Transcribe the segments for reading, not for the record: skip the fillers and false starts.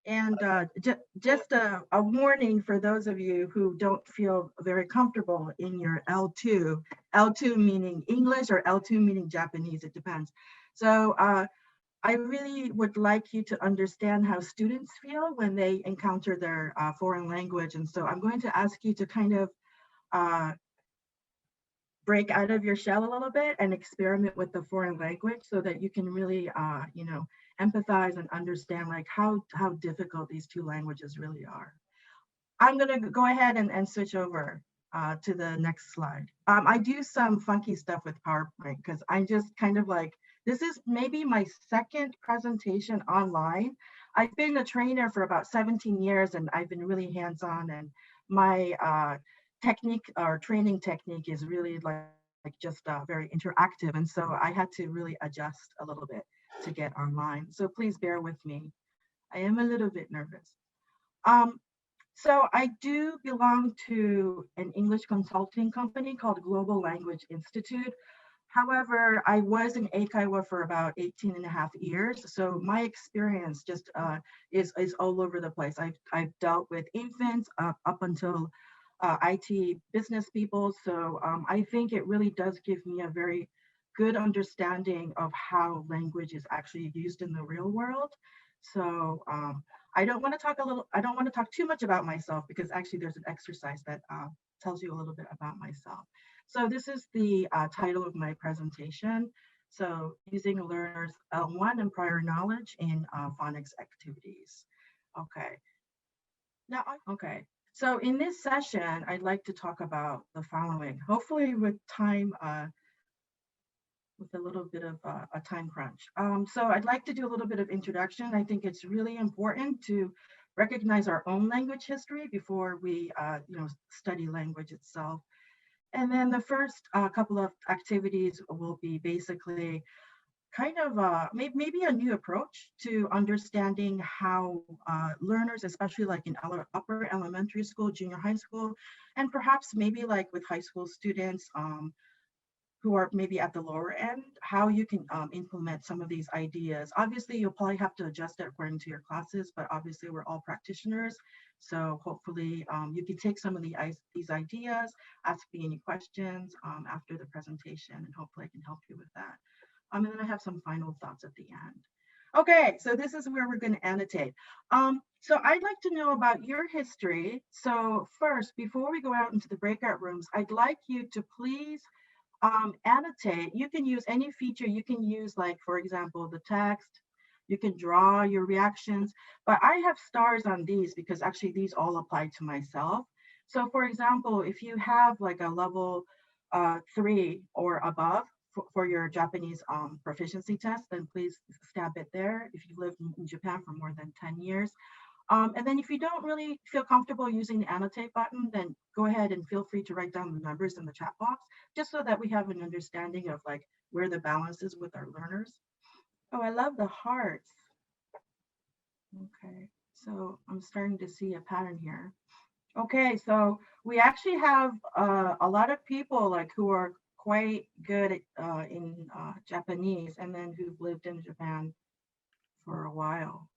And just a warning for those of you who don't feel very comfortable in your L2, L2 meaning English or L2 meaning Japanese, it depends. So I really would like you to understand how students feel when they encounter their foreign language. And so I'm going to ask you to kind of uh, break out of your shell a little bit and experiment with the foreign language so that you can really, empathize and understand like how difficult these two languages really are. I'm going to go ahead and switch over to the next slide. I do some funky stuff with PowerPoint because I'm just kind of like, this is maybe my second presentation online. I've been a trainer for about 17 years and I've been really hands-on, and my technique or training technique is really like just very interactive. And so I had to really adjust a little bit to get online. So please bear with me. I am a little bit nervous. Um, so I do belong to an English consulting company called Global Language Institute. However, I was in Eikaiwa for about 18 and a half years. So my experience just is all over the place. I've dealt with infants up until IT business people. So I think it really does give me a very good understanding of how language is actually used in the real world. So I don't want to talk too much about myself because actually there's an exercise that tells you a little bit about myself. So this is the title of my presentation. So using learners L1 and prior knowledge in phonics activities. Okay. Okay. So in this session, I'd like to talk about the following, hopefully with time, with a little bit of a time crunch. So I'd like to do a little bit of introduction. I think it's really important to recognize our own language history before we study language itself. And then the first couple of activities will be basically kind of maybe a new approach to understanding how learners, especially like in upper elementary school, junior high school, and perhaps maybe like with high school students who are maybe at the lower end, how you can implement some of these ideas. Obviously, you'll probably have to adjust it according to your classes, but obviously we're all practitioners. So hopefully you can take some of these ideas, ask me any questions after the presentation, and hopefully I can help you with that. And then I have some final thoughts at the end. Okay, so this is where we're going to annotate. So I'd like to know about your history. So first, before we go out into the breakout rooms, I'd like you to please annotate. You can use any feature. You can use, like, for example, the text. You can draw your reactions, but I have stars on these because actually these all apply to myself. So for example, if you have like a level 3 or above for your Japanese proficiency test, then please stab it there if you've lived in Japan for more than 10 years. And then if you don't really feel comfortable using the annotate button, then go ahead and feel free to write down the numbers in the chat box, just so that we have an understanding of like where the balance is with our learners. Oh, I love the hearts. Okay, so I'm starting to see a pattern here. Okay, so we actually have a lot of people like who are quite good in Japanese and then who've lived in Japan for a while.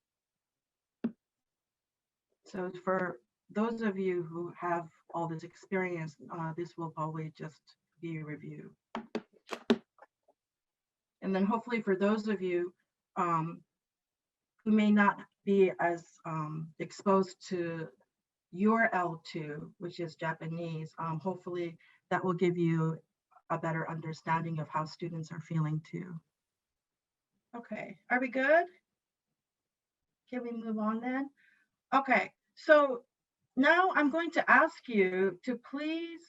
So for those of you who have all this experience, this will probably just be a review. And then hopefully for those of you who may not be as exposed to your L2, which is Japanese, hopefully that will give you a better understanding of how students are feeling too. Okay, are we good? Can we move on then? Okay, so now I'm going to ask you to please,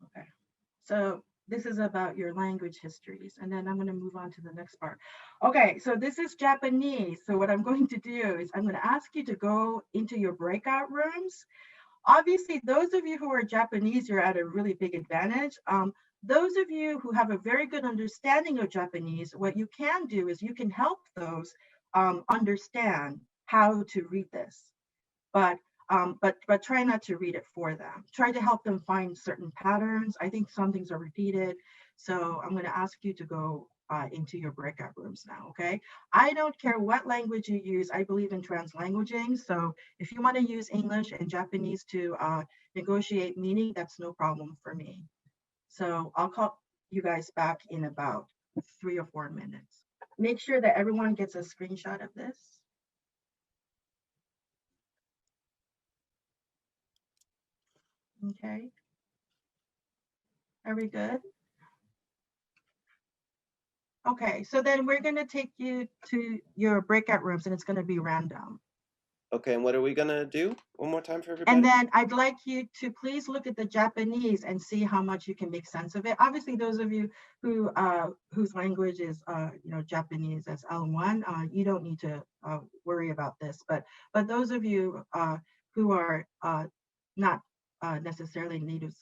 okay, so this is about your language histories, and then I'm going to move on to the next part. Okay, so this is Japanese. So what I'm going to do is I'm going to ask you to go into your breakout rooms. Obviously, those of you who are Japanese, you're at a really big advantage. Those of you who have a very good understanding of Japanese, what you can do is you can help those understand how to read this. But try not to read it for them. Try to help them find certain patterns. I think some things are repeated. So I'm going to ask you to go into your breakout rooms now, okay? I don't care what language you use. I believe in translanguaging. So if you want to use English and Japanese to negotiate meaning, that's no problem for me. So I'll call you guys back in about 3 or 4 minutes. Make sure that everyone gets a screenshot of this. Okay. Are we good? Okay, so then we're going to take you to your breakout rooms and it's going to be random. Okay, and what are we going to do one more time for everybody? And then I'd like you to please look at the Japanese and see how much you can make sense of it. Obviously, those of you who whose language is Japanese as L1, you don't need to worry about this. But those of you who are not necessarily native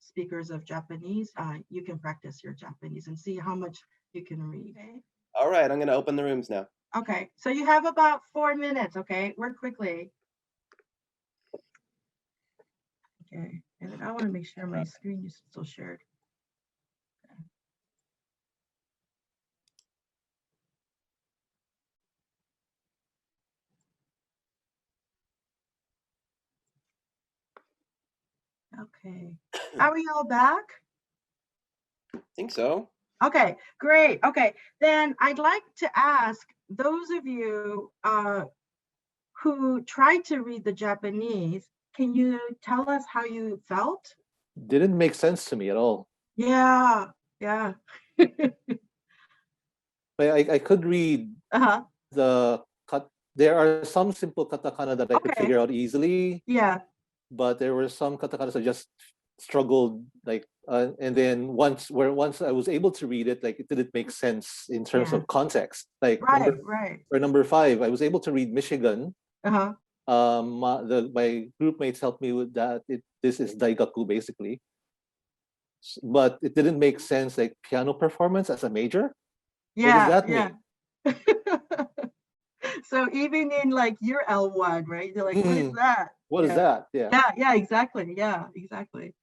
speakers of Japanese, you can practice your Japanese and see how much you can read. Okay? All right, I'm going to open the rooms now. Okay, so you have about 4 minutes, okay? Work quickly. Okay, and then I want to make sure my screen is still shared. Okay, are we all back? I think so. Okay, great. Okay, then I'd like to ask those of you who tried to read the Japanese, can you tell us how you felt? Didn't make sense to me at all. Yeah, yeah. I could read the cut. There are some simple katakana that I could figure out easily. Yeah. But there were some katakanas I just struggled, like, and then once I was able to read it, like, it didn't make sense in terms of context. Like, for number 5, I was able to read Michigan. My group mates helped me with that. This is daigaku basically, but it didn't make sense, like piano performance as a major. What does that mean? So even in like your L1, right? They're like, what is that? What is that? Yeah, exactly. Yeah, exactly.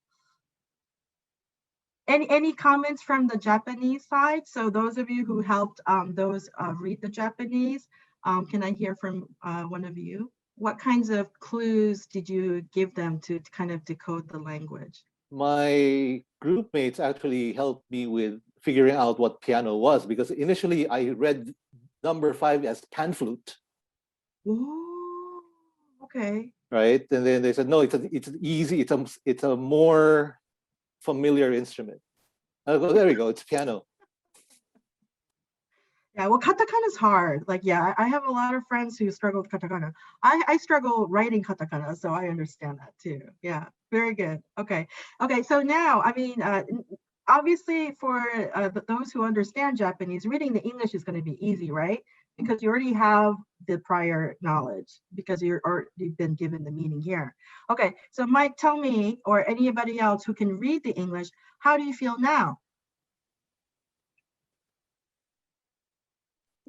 Any comments from the Japanese side? So those of you who helped those read the Japanese, can I hear from one of you? What kinds of clues did you give them to kind of decode the language? My group mates actually helped me with figuring out what piano was, because initially I read number 5 as pan flute. Oh, okay. Right, and then they said no, it's easy. It's a more familiar instrument. I go, there we go. It's piano. Yeah, well, katakana is hard. Like, yeah, I have a lot of friends who struggle with katakana. I struggle writing katakana, so I understand that too. Yeah, very good. Okay, so now, I mean, obviously for those who understand Japanese, reading the English is going to be easy, right? Because you already have the prior knowledge, because you've already been given the meaning here. Okay, so Mike, tell me, or anybody else who can read the English, how do you feel now?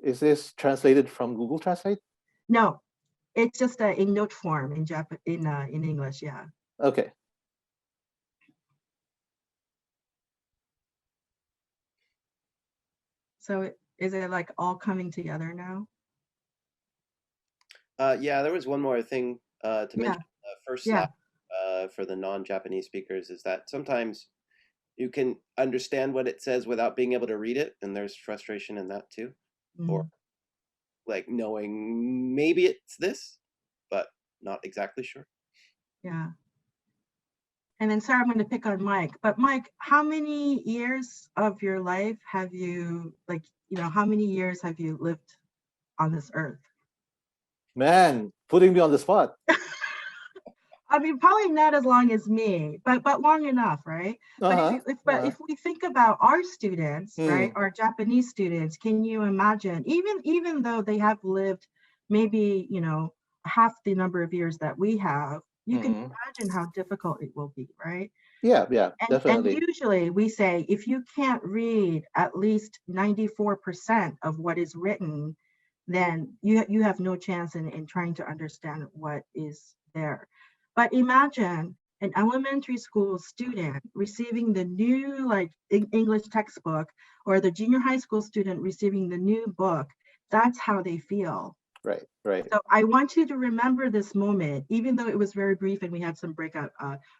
Is this translated from Google Translate? No, it's just in note form in English. Yeah. Okay. So is it like all coming together now? Yeah, there was one more thing to mention. First slide for the non-Japanese speakers is that sometimes you can understand what it says without being able to read it, and there's frustration in that too. Or like knowing maybe it's this, but not exactly sure. Yeah. And then, sorry, I'm going to pick on Mike, but Mike, how many years of your life have you, like, how many years have you lived on this earth? Man, putting me on the spot. I mean, probably not as long as me, but long enough, right? But if we think about our students, right, our Japanese students, can you imagine, even though they have lived maybe, half the number of years that we have, you can imagine how difficult it will be, right? Yeah, definitely. And usually we say, if you can't read at least 94% of what is written, then you have no chance in trying to understand what is there. But imagine an elementary school student receiving the new like English textbook, or the junior high school student receiving the new book, that's how they feel. Right, right. So I want you to remember this moment, even though it was very brief and we had some breakout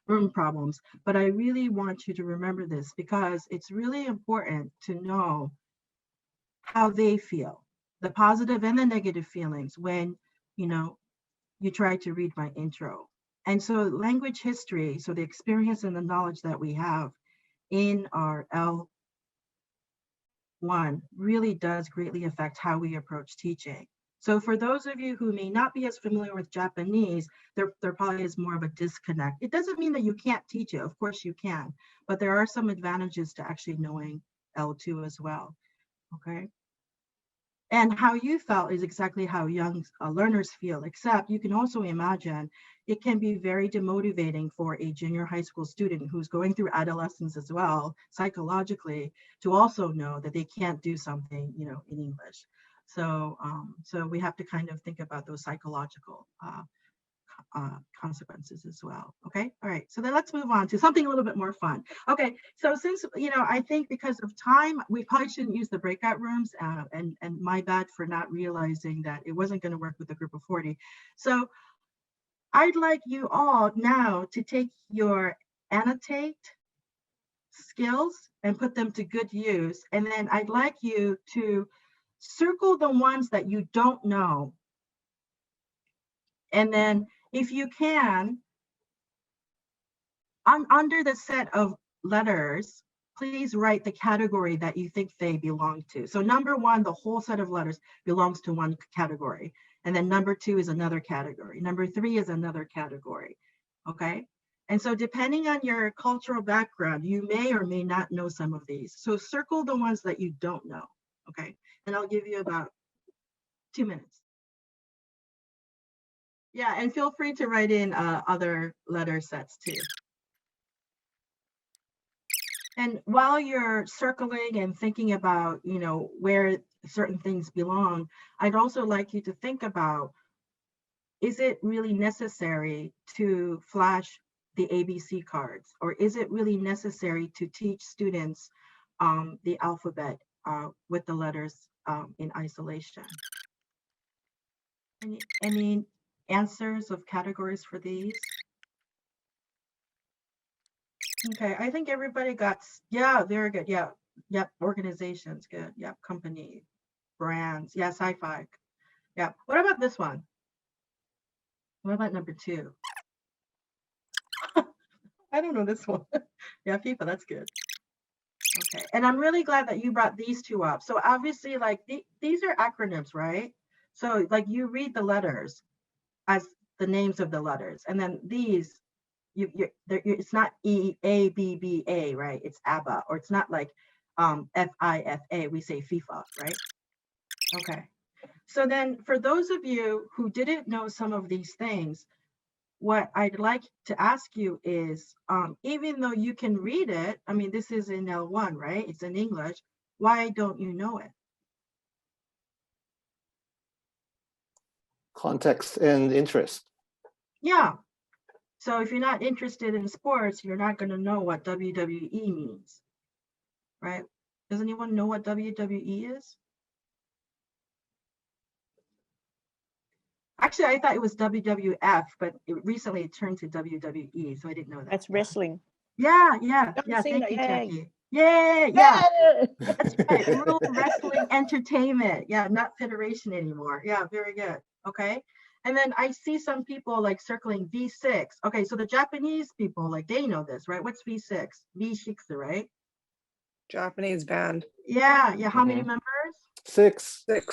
room problems, but I really want you to remember this because it's really important to know how they feel, the positive and the negative feelings when, you try to read my intro. And so language history, so the experience and the knowledge that we have in our L1 really does greatly affect how we approach teaching. So for those of you who may not be as familiar with Japanese, there probably is more of a disconnect. It doesn't mean that you can't teach it. Of course you can, but there are some advantages to actually knowing L2 as well, okay? And how you felt is exactly how young learners feel, except you can also imagine it can be very demotivating for a junior high school student who's going through adolescence as well, psychologically, to also know that they can't do something, in English. So, so we have to kind of think about those psychological consequences as well. Okay, all right, so then let's move on to something a little bit more fun. Okay, so since I think because of time we probably shouldn't use the breakout rooms, and my bad for not realizing that it wasn't going to work with a group of 40. So I'd like you all now to take your annotate skills and put them to good use, and then I'd like you to circle the ones that you don't know, and then if you can, under the set of letters, please write the category that you think they belong to. So number one, the whole set of letters belongs to one category. And then number two is another category. Number three is another category, okay? And so depending on your cultural background, you may or may not know some of these. So circle the ones that you don't know, okay? And I'll give you about 2 minutes. Yeah, and feel free to write in other letter sets too. And while you're circling and thinking about, where certain things belong, I'd also like you to think about, is it really necessary to flash the ABC cards? Or is it really necessary to teach students the alphabet with the letters in isolation? Any answers of categories for these? Okay, I think everybody got, yeah, very good. Yeah, yep, organizations, good. Yep, company, brands, yeah, sci-fi. Yeah, what about this one? What about number 2? I don't know this one. Yeah, people, that's good. Okay, and I'm really glad that you brought these 2 up. So obviously, like, these are acronyms, right? So like you read the letters as the names of the letters, and then these, it's not EABBA, right? It's ABBA, or it's not like FIFA, we say FIFA, right? Okay. So then for those of you who didn't know some of these things, what I'd like to ask you is, even though you can read it, I mean, this is in L1, right? It's in English. Why don't you know it? Context and interest. Yeah. So if you're not interested in sports, you're not going to know what WWE means, right? Does anyone know what WWE is? Actually, I thought it was WWF, but recently it turned to WWE, so I didn't know that. That's wrestling. Yeah. Thank you, Jackie. Yeah. That's right. World Wrestling Entertainment. Yeah, not federation anymore. Yeah, very good. Okay. And then I see some people like circling V6. Okay, so the Japanese people, like, they know this, right? What's V6? V6, right? Japanese band. Yeah. How many members? 6. From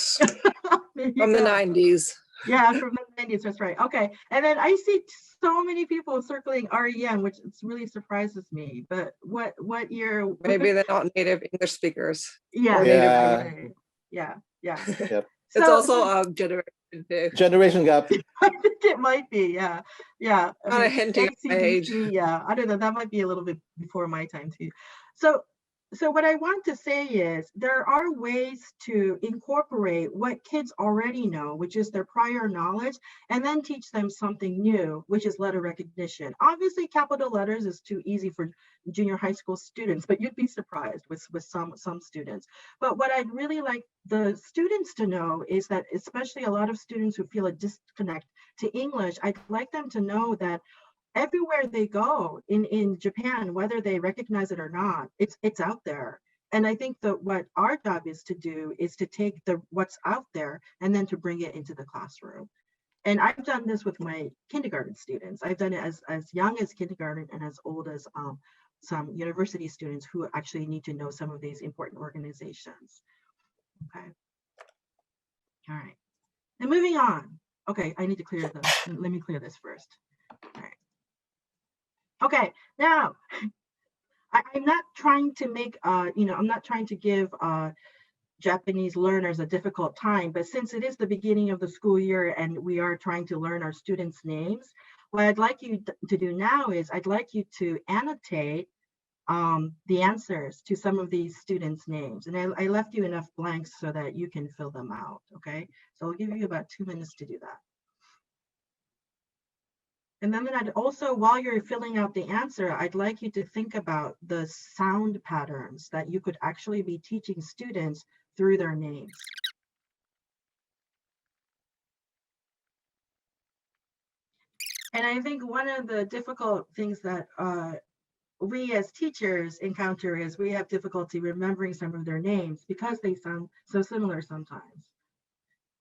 the 90s. Yeah, from the 90s, that's right. Okay, and then I see so many people circling REM, which really surprises me. But what year? Maybe they're not native English speakers. Yeah. Or native Yeah. Yep. It's also generation too. Generation gap. I think it might be, yeah. Kind of hinting at my age. Yeah, I don't know, that might be a little bit before my time too. So So what I want to say is there are ways to incorporate what kids already know, which is their prior knowledge, and then teach them something new, which is letter recognition. Obviously, capital letters is too easy for junior high school students, but you'd be surprised with some students. But what I'd really like the students to know is that, especially a lot of students who feel a disconnect to English, I'd like them to know that everywhere they go in Japan, whether they recognize it or not, it's out there. And I think that what our job is to do is to take what's out there and then to bring it into the classroom. And I've done this with my kindergarten students. I've done it as young as kindergarten and as old as some university students who actually need to know some of these important organizations. Okay. All right. Now moving on. Okay, I need to clear this. Let me clear this first. All right. Okay, now I'm not trying to make, I'm not trying to give Japanese learners a difficult time, but since it is the beginning of the school year and we are trying to learn our students' names, what I'd like you to do now is I'd like you to annotate the answers to some of these students' names. And I left you enough blanks so that you can fill them out, okay? So I'll give you about 2 minutes to do that. And then I'd also, while you're filling out the answer, I'd like you to think about the sound patterns that you could actually be teaching students through their names. And I think one of the difficult things that we as teachers encounter is we have difficulty remembering some of their names because they sound so similar sometimes.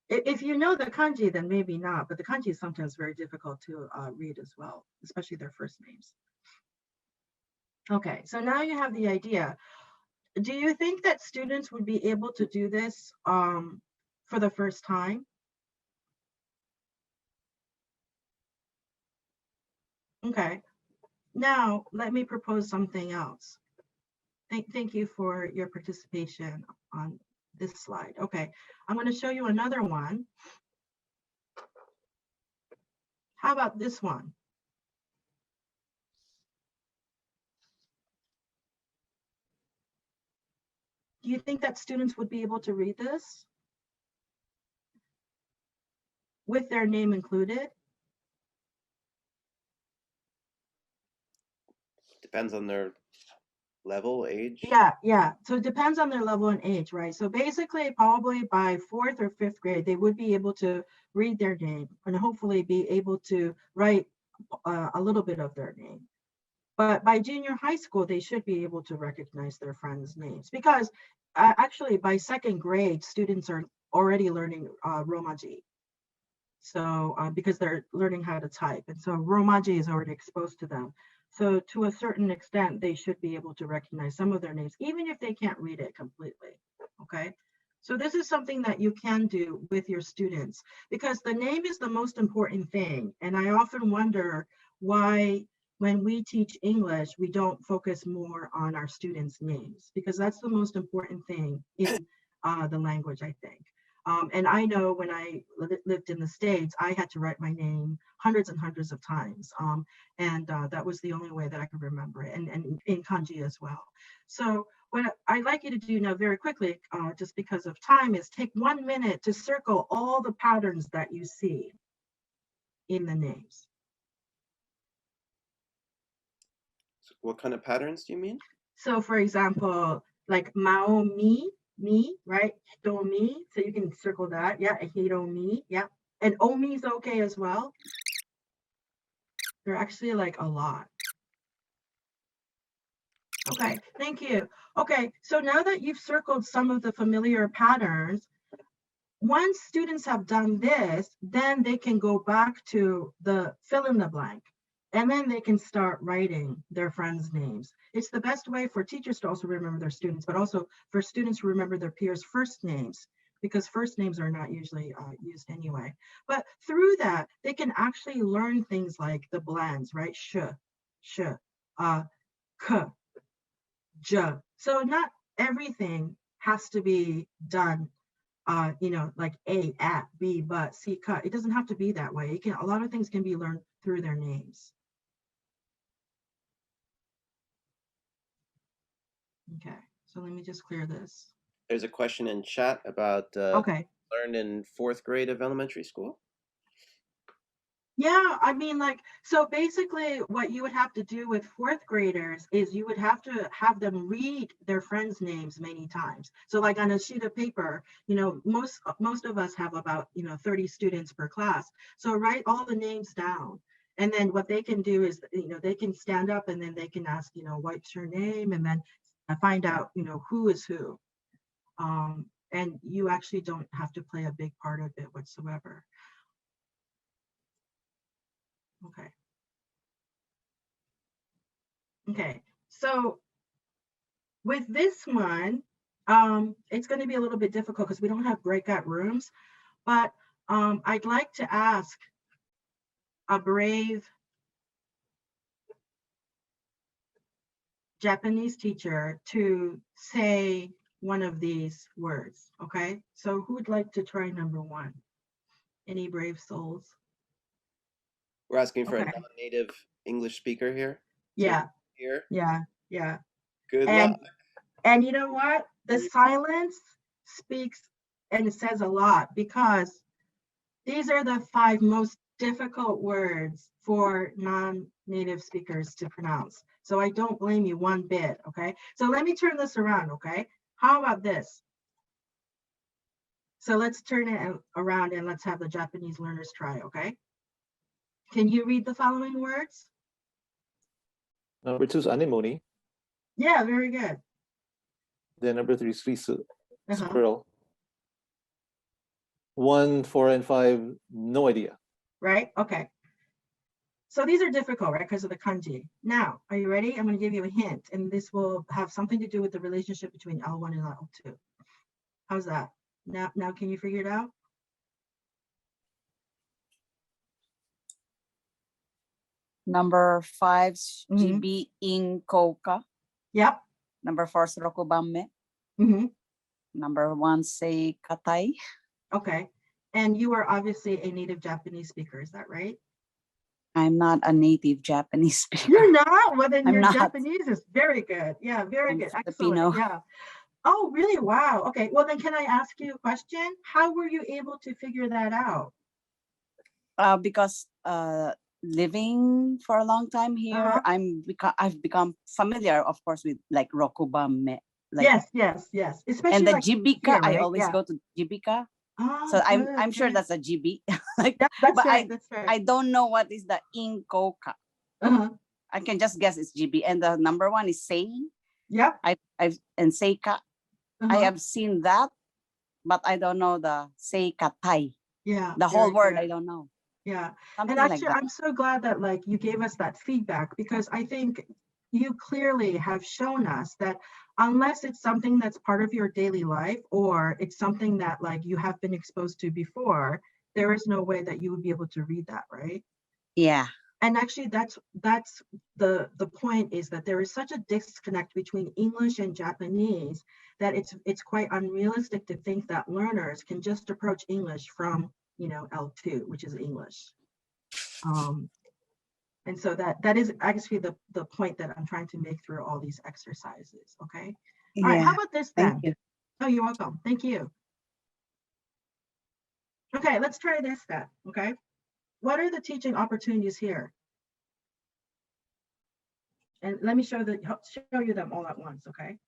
If you know the kanji, then maybe not, but the kanji is sometimes very difficult to read as well, especially their first names. Okay, so now you have the idea. Do you think that students would be able to do this for the first time? Okay, now let me propose something else. Thank you for your participation on this slide. Okay, I'm going to show you another one. How about this one? Do you think that students would be able to read this with their name included? Depends on their level, age. Yeah. So it depends on their level and age, right? So basically, probably by 4th or 5th grade, they would be able to read their name and hopefully be able to write a little bit of their name. But by junior high school, they should be able to recognize their friends' names because actually by 2nd grade, students are already learning Romaji. So because they're learning how to type. And so Romaji is already exposed to them. So to a certain extent, they should be able to recognize some of their names, even if they can't read it completely, okay? So this is something that you can do with your students because the name is the most important thing. And I often wonder why when we teach English, we don't focus more on our students' names because that's the most important thing in the language, I think. And I know when I lived in the States, I had to write my name hundreds and hundreds of times. And that was the only way that I could remember it, and in kanji as well. So what I'd like you to do now very quickly, just because of time, is take 1 minute to circle all the patterns that you see in the names. What kind of patterns do you mean? So for example, like Maomi, me, right? Hitomi, so you can circle that. Yeah, Hitomi, yeah. And Omi is okay as well. There are actually like a lot. Okay, thank you. Okay, so now that you've circled some of the familiar patterns, once students have done this, then they can go back to the fill in the blank. And then they can start writing their friends' names. It's the best way for teachers to also remember their students, but also for students to remember their peers' first names, because first names are not usually used anyway. But through that, they can actually learn things like the blends, right? Sh, k, j. So not everything has to be done, like A, at, B, but, C, cut. It doesn't have to be that way. A lot of things can be learned through their names. Okay. So let me just clear this. There's a question in chat about Okay. learned in 4th grade of elementary school. Yeah, I mean, like, so basically what you would have to do with 4th graders is you would have to have them read their friends' names many times. So like on a sheet of paper, you know, most of us have about, 30 students per class. So write all the names down. And then what they can do is, they can stand up and then they can ask, what's your name? And then find out, who is who. And you actually don't have to play a big part of it whatsoever. Okay. Okay, so with this one, it's going to be a little bit difficult because we don't have breakout rooms, but I'd like to ask a brave Japanese teacher to say one of these words, okay? So who would like to try number 1? Any brave souls? We're asking for Okay. a non-native English speaker here. Yeah, Here. yeah. Good And, luck. and you know what? The silence speaks and it says a lot because these are the 5 most difficult words for non-native speakers to pronounce. So I don't blame you one bit, okay? So let me turn this around, okay? How about this? So let's turn it around and let's have the Japanese learners try, okay? Can you read the following words? Number 2 is anemone. Yeah, very good. Then number 3 is risu, Uh-huh. squirrel. 1, 4, and 5, no idea. Right, okay. So these are difficult, right, because of the kanji. Now, are you ready? I'm going to give you a hint, and this will have something to do with the relationship between L1 and L2. How's that? Now, can you figure it out? Number 5, GB in Koka. Yep. Number 4, Rokubanme. Mm-hmm. Number 1, say Katai. Okay. And you are obviously a native Japanese speaker, is that right? I'm not a native Japanese speaker. You're not? Well, then I'm your not. Japanese is very good. Yeah, very I'm good. Filipino. Excellent. Yeah. Oh, really? Wow. Okay. Well, then can I ask you a question? How were you able to figure that out? Because living for a long time here, I've become familiar, of course, with like Rokubanme. Like, yes. Especially and the like Jibika, here, right? I always go to Jibika. Oh, So good, I'm sure good. that's a GB. Like, That's but right. That's right. I don't know what is the Inkoka. Uh-huh. I can just guess it's GB. And the number 1 is Sei. Yep. I've and Seika. Uh-huh. I have seen that, but I don't know the Seika Tai. Yeah. The whole word, good. I don't know. Yeah. Something And actually, like that. I'm so glad that like you gave us that feedback because I think you clearly have shown us that unless it's something that's part of your daily life or it's something that like you have been exposed to before, there is no way that you would be able to read that, right? Yeah. And actually that's the point is that there is such a disconnect between English and Japanese that it's quite unrealistic to think that learners can just approach English from L2, which is English. And so that is actually the point that I'm trying to make through all these exercises. Okay. All right, how about this then? Thank you. Oh, you're welcome. Thank you. Okay, let's try this then. Okay. What are the teaching opportunities here? And let me show you them all at once, okay?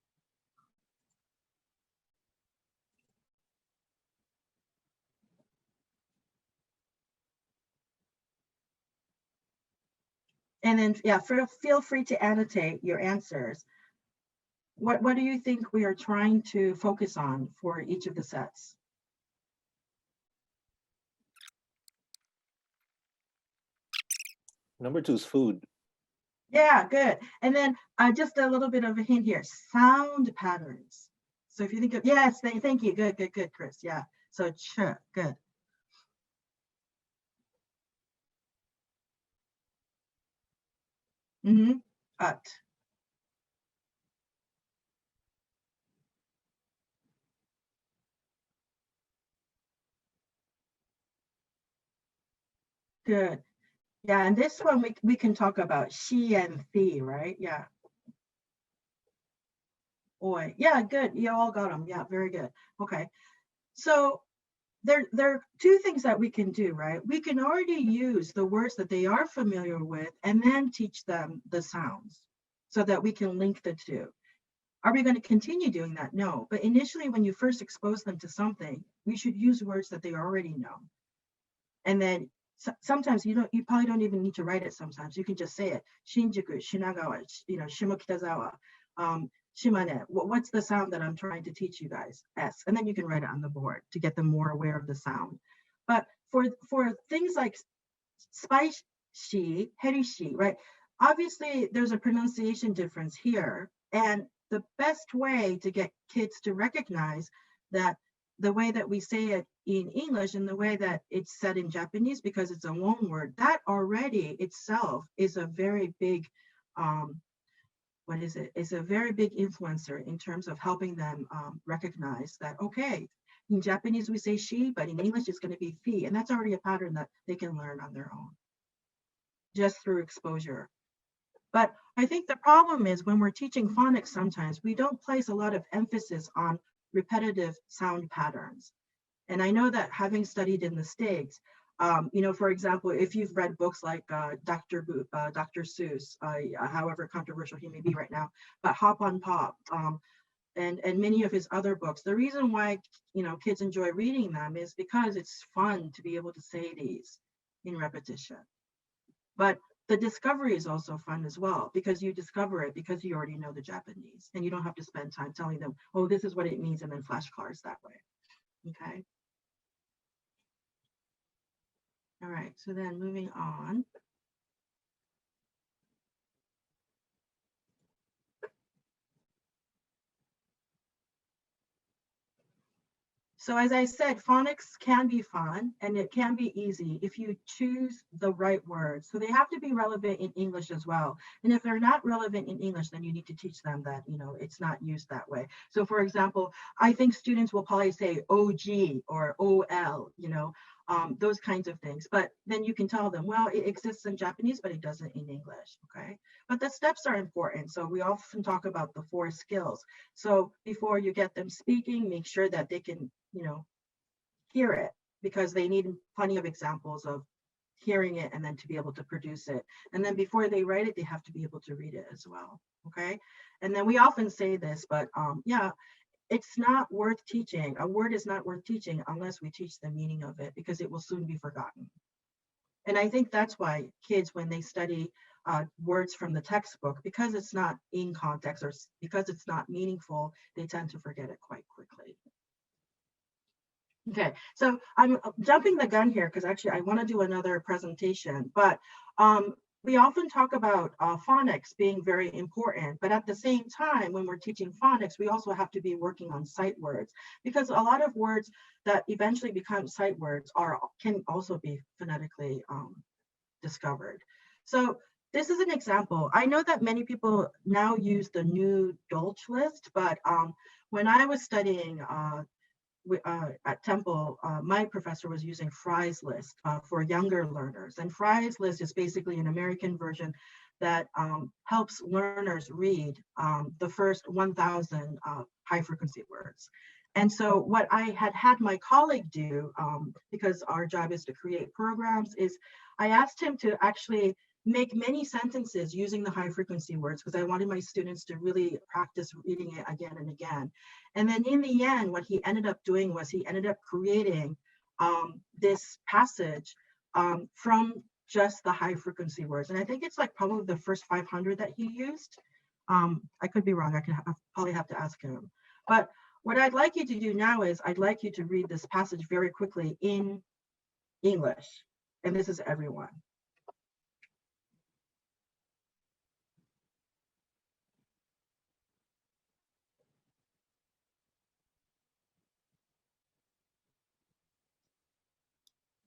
And then, yeah, feel free to annotate your answers. What do you think we are trying to focus on for each of the sets? Number 2 is food. Yeah, good. And then just a little bit of a hint here, sound patterns. So if you think of, yes, thank you. Good, Chris. Yeah. So good. Mm-hmm. Good. Yeah, and this one we can talk about she and the, right? Yeah. Oi. Yeah, good. You all got them. Yeah, very good. Okay. So there are two things that we can do, right? We can already use the words that they are familiar with and then teach them the sounds so that we can link the two. Are we going to continue doing that? No. But initially, when you first expose them to something, we should use words that they already know. And then sometimes you probably don't even need to write it. Sometimes you can just say it. Shinjuku, Shinagawa, Shimokitazawa, Shimane. What's the sound that I'm trying to teach you guys? S. And then you can write it on the board to get them more aware of the sound. But for things like spicy, herishi, right? Obviously, there's a pronunciation difference here. And the best way to get kids to recognize that the way that we say it in English and the way that it's said in Japanese, because it's a loan word, that already itself is a very big, It's a very big influencer in terms of helping them recognize that, okay, in Japanese we say she, but in English it's going to be fi. And that's already a pattern that they can learn on their own, just through exposure. But I think the problem is when we're teaching phonics, sometimes we don't place a lot of emphasis on repetitive sound patterns. And I know that having studied in the States, for example, if you've read books like Dr. Seuss, however controversial he may be right now, but Hop on Pop, and many of his other books, the reason why, kids enjoy reading them is because it's fun to be able to say these in repetition. But the discovery is also fun as well, because you discover it because you already know the Japanese and you don't have to spend time telling them, oh, this is what it means, and then flashcards that way. Okay. All right, so then moving on. So as I said, phonics can be fun and it can be easy if you choose the right words. So they have to be relevant in English as well. And if they're not relevant in English, then you need to teach them that, it's not used that way. So for example, I think students will probably say OG or OL, those kinds of things. But then you can tell them, well, it exists in Japanese, but it doesn't in English, okay? But the steps are important. So we often talk about the 4 skills. So before you get them speaking, make sure that they can, hear it, because they need plenty of examples of hearing it and then to be able to produce it. And then before they write it, they have to be able to read it as well, okay? And then we often say this, but yeah, it's not worth teaching. A word is not worth teaching unless we teach the meaning of it, because it will soon be forgotten. And I think that's why kids, when they study words from the textbook, because it's not in context or because it's not meaningful, they tend to forget it quite quickly. Okay, so I'm jumping the gun here because actually I want to do another presentation, but we often talk about phonics being very important, but at the same time, when we're teaching phonics, we also have to be working on sight words, because a lot of words that eventually become sight words can also be phonetically discovered. So this is an example. I know that many people now use the new Dolch list, but when I was studying at Temple, my professor was using Fry's list for younger learners. And Fry's list is basically an American version that helps learners read the first 1,000 high frequency words. And so what I had my colleague do, because our job is to create programs, is I asked him to actually make many sentences using the high frequency words, because I wanted my students to really practice reading it again and again. And then in the end, what he ended up doing was he ended up creating this passage from just the high frequency words. And I think it's like probably the first 500 that he used. I could be wrong. I probably have to ask him. But what I'd like you to do now is I'd like you to read this passage very quickly in English. And this is everyone.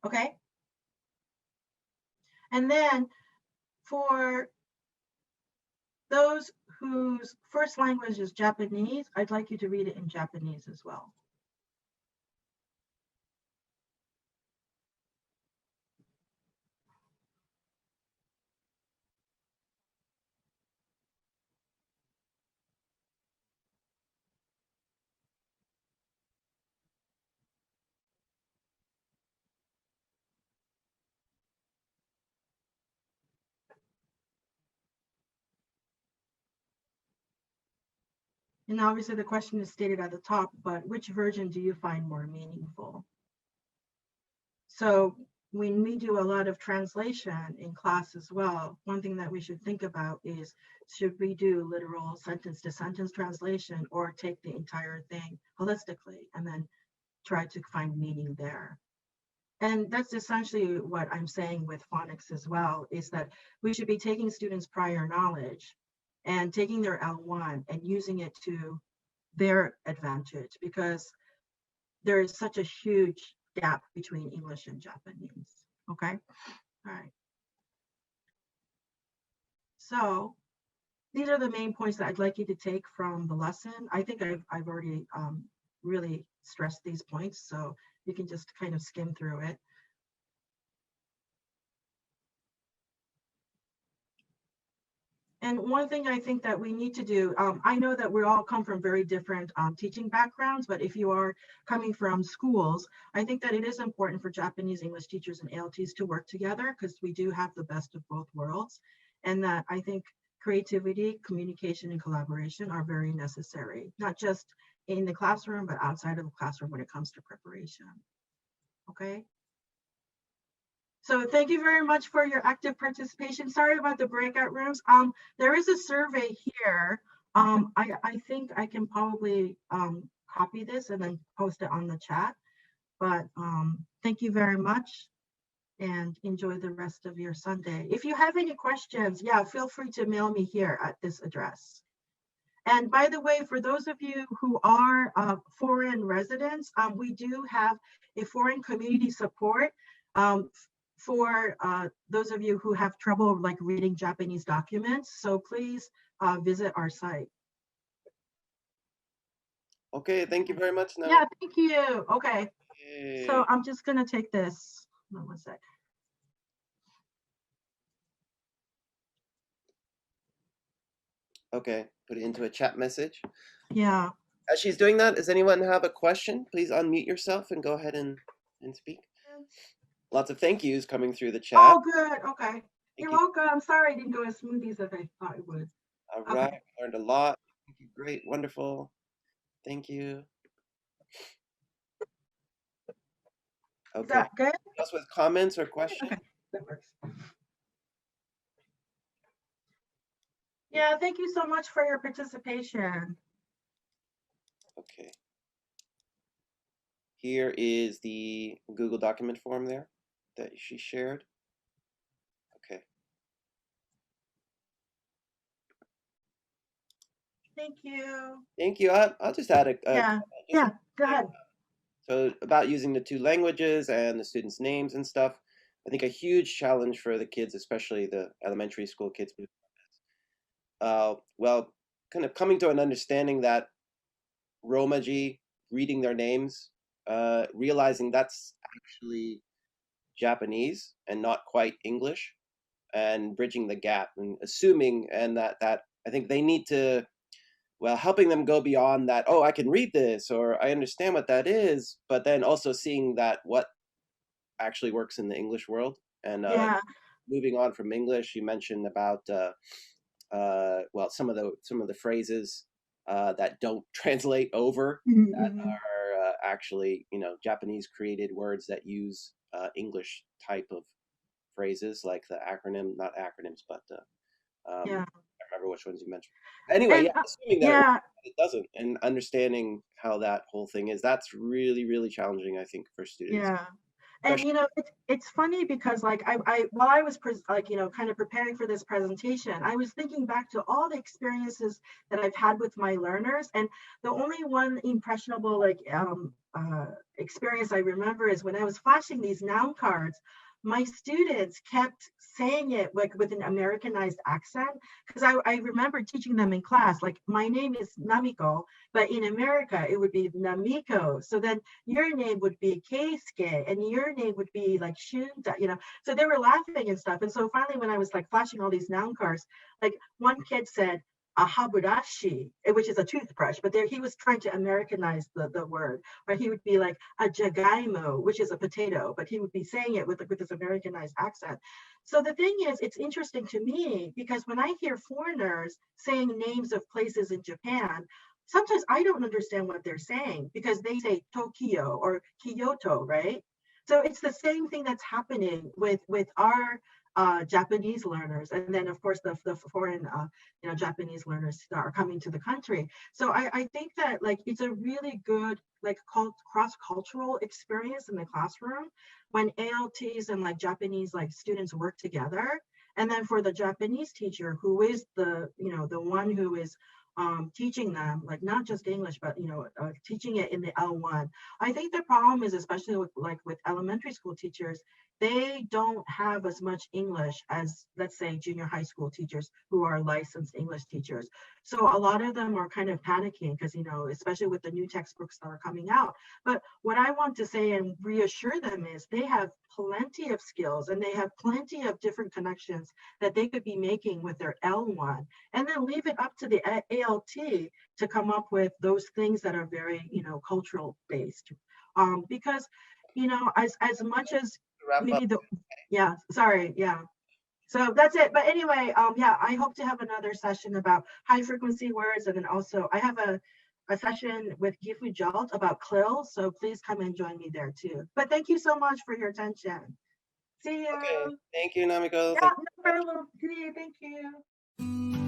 Okay. And then for those whose first language is Japanese, I'd like you to read it in Japanese as well. And obviously the question is stated at the top, but which version do you find more meaningful? So when we do a lot of translation in class as well, one thing that we should think about is, should we do literal sentence to sentence translation or take the entire thing holistically and then try to find meaning there? And that's essentially what I'm saying with phonics as well, is that we should be taking students' prior knowledge and taking their L1 and using it to their advantage, because there is such a huge gap between English and Japanese. Okay, all right. So these are the main points that I'd like you to take from the lesson. I think I've already really stressed these points, so you can just kind of skim through it. And one thing I think that we need to do, I know that we all come from very different teaching backgrounds, but if you are coming from schools, I think that it is important for Japanese English teachers and ALTs to work together, because we do have the best of both worlds. And that I think creativity, communication, and collaboration are very necessary, not just in the classroom, but outside of the classroom when it comes to preparation. Okay. So thank you very much for your active participation. Sorry about the breakout rooms. There is a survey here. I think I can probably copy this and then post it on the chat. But thank you very much and enjoy the rest of your Sunday. If you have any questions, yeah, feel free to mail me here at this address. And by the way, for those of you who are foreign residents, we do have a foreign community support for those of you who have trouble like reading Japanese documents. So please visit our site. Okay, thank you very much. Yeah, thank you. Okay, so I'm just gonna take this. Hold on one sec. Okay, put it into a chat message. Yeah. As she's doing that, does anyone have a question? Please unmute yourself and go ahead and speak. Lots of thank yous coming through the chat. Oh, good. Okay. You're welcome. I'm sorry I didn't go as smooth as I thought it would. All right. Okay. Learned a lot. Thank you. Great. Wonderful. Thank you. Okay. Is that good? Else with comments or questions? Okay, that works. Yeah, thank you so much for your participation. Okay. Here is the Google document form there that she shared. Okay. Thank you. Thank you. I'll just add yeah, go ahead. So about using the two languages and the students' names and stuff, I think a huge challenge for the kids, especially the elementary school kids, well, kind of coming to an understanding that Romaji, reading their names, realizing that's actually Japanese and not quite English, and bridging the gap and assuming, and that I think they need to, well, helping them go beyond that, oh, I can read this, or I understand what that is, but then also seeing that what actually works in the English world. And moving on from English, you mentioned about, well, some of the phrases that don't translate over, that are actually, you know, Japanese created words that use English type of phrases, like the acronym, not acronyms, but I don't remember which ones you mentioned. Anyway, and, assuming that it doesn't, and understanding how that whole thing is, that's really, really challenging, I think, for students. Yeah. And you know, it's funny because like while I was like, you know, kind of preparing for this presentation, I was thinking back to all the experiences that I've had with my learners, and the only one impressionable like experience I remember is when I was flashing these noun cards. My students kept saying it like with an Americanized accent, because I remember teaching them in class, like, my name is Namiko, but in America it would be Namiko. So then your name would be Keisuke and your name would be like Shunta, you know. So they were laughing and stuff. And so finally, when I was like flashing all these noun cards, like one kid said, a haburashi, which is a toothbrush, but there he was trying to Americanize the word, or he would be like a jagaimo, which is a potato, but he would be saying it with this Americanized accent. So the thing is, it's interesting to me because when I hear foreigners saying names of places in Japan, sometimes I don't understand what they're saying because they say Tokyo or Kyoto, right? So it's the same thing that's happening with our Japanese learners, and then of course the foreign Japanese learners that are coming to the country. So I think that like it's a really good like cross-cultural experience in the classroom when ALTs and like Japanese like students work together. And then for the Japanese teacher, who is the the one who is teaching them like not just English, but teaching it in the L1. I think the problem is, especially with elementary school teachers, they don't have as much English as, let's say, junior high school teachers who are licensed English teachers. So a lot of them are kind of panicking because, especially with the new textbooks that are coming out. But what I want to say and reassure them is they have plenty of skills and they have plenty of different connections that they could be making with their L1, and then leave it up to the ALT to come up with those things that are very, cultural based. Because, as much as maybe yeah, sorry, yeah. So that's it. But anyway, yeah, I hope to have another session about high frequency words. And then also I have a session with Gifu Jalt about CLIL. So please come and join me there too. But thank you so much for your attention. See you. Okay. Thank you, Namiko. Yeah, Thank no problem. Thank you.